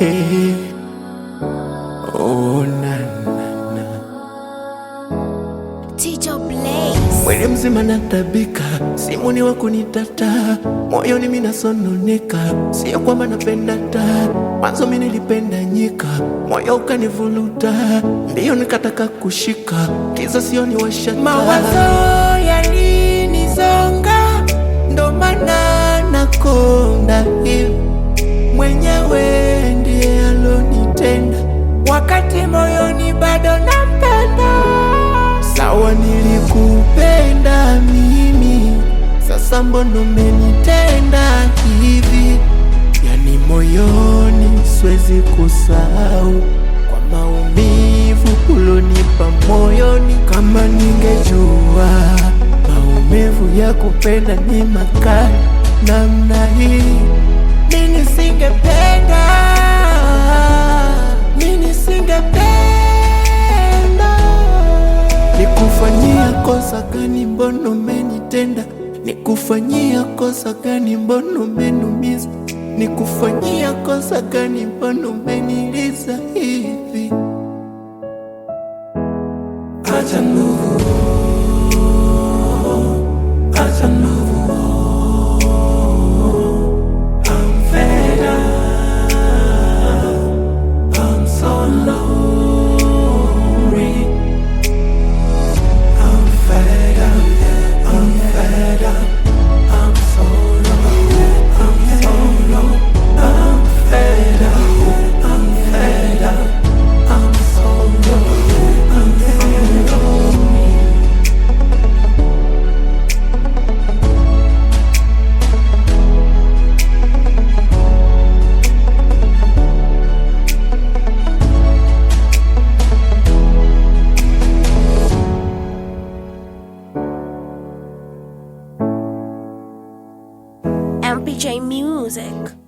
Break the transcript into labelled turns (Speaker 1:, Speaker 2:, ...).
Speaker 1: Hey, oh, na, na.
Speaker 2: Teacher Blaze.
Speaker 1: Mwili mzima natabika, simu ni wa kunitata, moyoni mimi nasononeka, sio kwamba napenda ta. Mwanzo mimi nilipenda nyika, moyo ukanivuruta, ndio nikataka kushika, kiza sio ni washata. Mawazo yalinizonga, ndo maana nakonda hivi. Mwenyewe ndiye alonitenda, wakati moyoni bado nampenda. Sawa nilikupenda mimi, sasa mbona umenitenda hivi? Yani moyoni siwezi kusahau kwa maumivu ulonipa moyoni. Kama ningejua maumivu ya kupenda ni makali namna hii, mimi nisingependa, mimi nisingependa. Nikufanyia kosa gani mbona umenitenda? Nikufanyia kosa gani mbona umeniumiza? Nikufanyia kosa gani mbona umeniliza hivi? Acha move, acha move. I'm fed up, I'm so lonely. I'm fed up, I'm fed up, I'm so low, I'm so low. I'm fed up, I'm fed up, I'm so low, I'm so lonely.
Speaker 2: MPJ Music.